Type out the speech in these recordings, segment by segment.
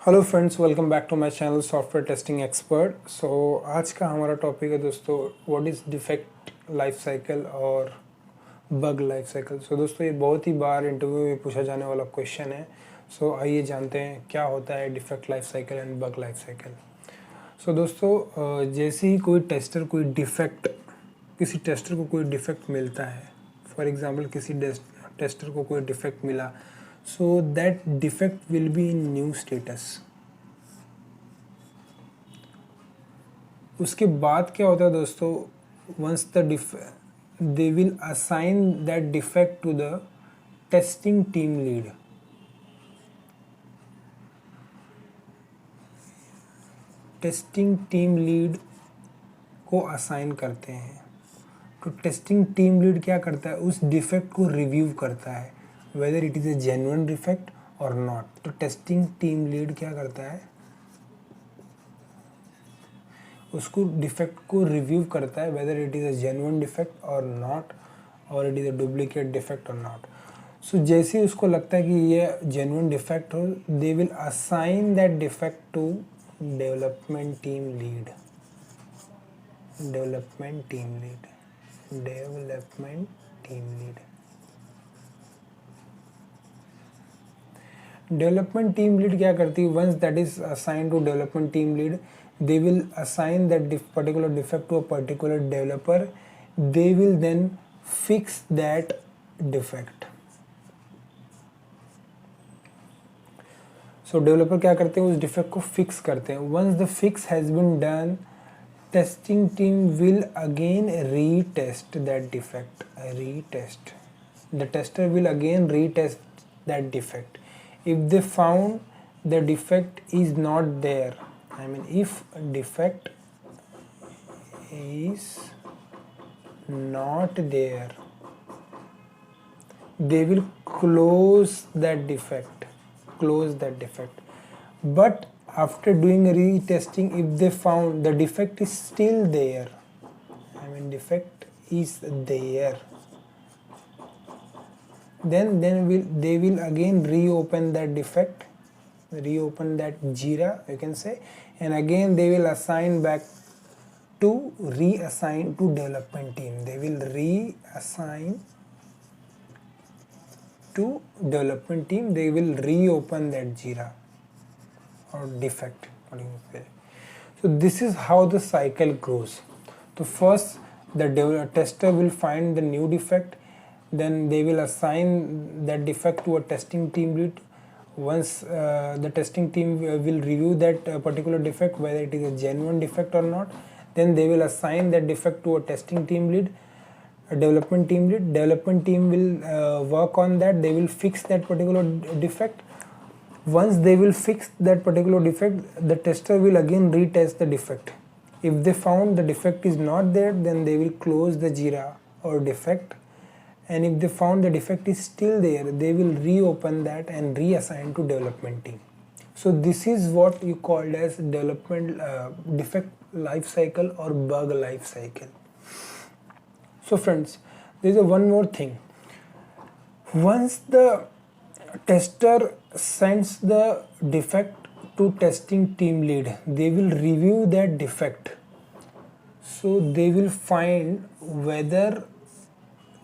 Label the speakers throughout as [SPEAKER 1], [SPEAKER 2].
[SPEAKER 1] Hello friends, welcome back to my channel software testing expert. So आज का हमारा topic है दोस्तों, what is defect life cycle और बग लाइफ साइकिल। सो दोस्तों, ये बहुत ही बार इंटरव्यू में पूछा जाने वाला क्वेश्चन है। सो आइए जानते हैं क्या होता है defect life cycle and bug life cycle. So दोस्तों, जैसे ही कोई टेस्टर किसी टेस्टर को कोई डिफेक्ट मिलता है, फॉर एग्जांपल किसी टेस्टर को कोई डिफेक्ट मिला, so that defect will be in new status। उसके बाद क्या होता है दोस्तों, once they will assign that defect to the testing team lead। Testing team lead को असाइन करते हैं। तो टेस्टिंग टीम लीड क्या करता है, उस डिफेक्ट को रिव्यू करता है whether it is a genuine defect or not। तो टेस्टिंग टीम लीड क्या करता है, उसको डिफेक्ट को रिव्यू करता है whether it is a genuine defect or not, or it is a duplicate defect or not। सो जैसे ही उसको लगता है कि ये genuine defect हो, they will assign that defect to development team lead। development team lead development team lead क्या करती है, once that is assigned to development team lead, they will assign that particular defect to a particular developer. They will then fix that defect. So developer क्या करते हैं, उस defect को fix करते हैं। Once the fix has been done, testing team will again retest that defect. The tester will again retest that defect. If they found the defect is not there, if defect is not there, they will close that defect। But after doing a retesting, if they found the defect is still there, defect is there, then they will again reopen that defect, reopen that Jira, you can say, and again they will reassign to development team। They will reassign to development team, they will reopen that Jira or defect, what you say। So this is how the cycle goes। So first the tester will find the new defect, then they will assign that defect to a testing team lead। Once the testing team will review that particular defect, whether it is a genuine defect or not, then they will assign that defect to a testing team lead, a development team lead। Development team will work on that, they will fix that particular defect। Once they will fix that particular defect, the tester will again retest the defect। If they found the defect is not there, then they will close the Jira or defect, and if they found the defect is still there, they will reopen that and reassign to development team। So this is what you called as development defect life cycle or bug life cycle। So friends, there is one more thing। Once the tester sends the defect to testing team lead, they will review that defect। So they will find whether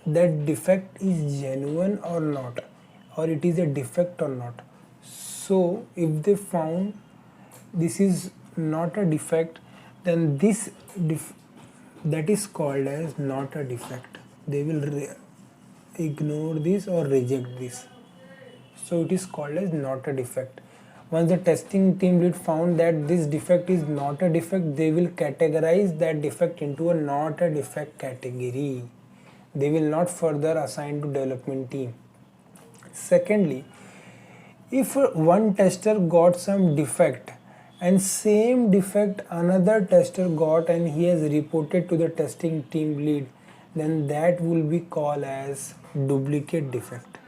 [SPEAKER 1] that defect is genuine or not, or it is a defect or not। So if they found this is not a defect, then that is called as not a defect। They will ignore this or reject this, so it is called as not a defect। Once the testing team lead found that this defect is not a defect, they will categorize that defect into a not a defect category। They will not further assign to development team। Secondly, if one tester got some defect and same defect another tester got and he has reported to the testing team lead, then that will be called as duplicate defect।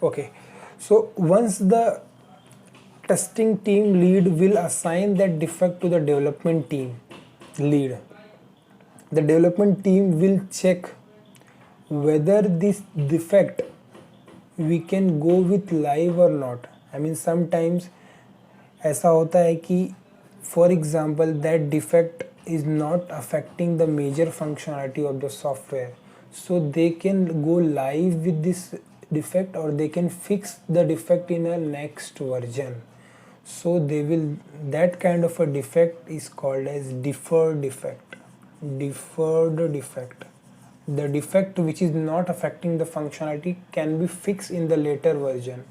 [SPEAKER 1] Okay, so once the testing team lead will assign that defect to the development team lead, the development team will check whether this defect we can go with live or not. I mean sometimes ऐसा होता है कि for example that defect is not affecting the major functionality of the software, so they can go live with this defect or they can fix the defect in a next version. So they will, that kind of a defect is called as deferred defect. Deferred defect, the defect which is not affecting the functionality can be fixed in the later version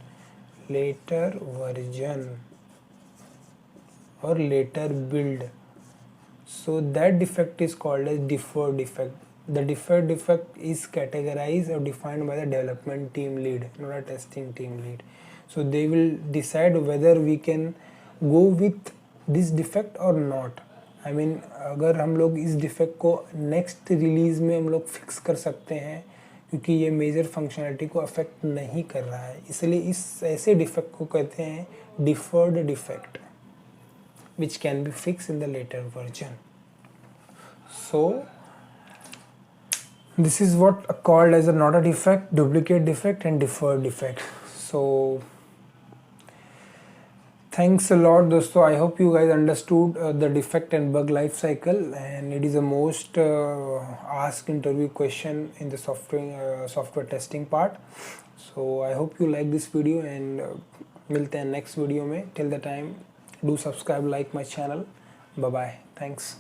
[SPEAKER 1] or later build. So that defect is called as deferred defect. The deferred defect is categorized or defined by the development team lead, not a testing team lead. So they will decide whether we can go with this defect or not. I mean अगर हम लोग इस defect को next release में हम लोग fix कर सकते हैं क्योंकि ये मेजर फंक्शनलिटी को अफेक्ट नहीं कर रहा है, इसलिए इस ऐसे डिफेक्ट को कहते हैं deferred defect which can be fixed in the later version. So this is what called as a not a defect, duplicate defect and deferred defect. So thanks a lot दोस्तों. I hope you guys understood the defect and bug life cycle, and it is the most asked interview question in the software testing part. So I hope you like this video and मिलते हैं next video में. Till the time, do subscribe, like my channel. Bye bye. Thanks.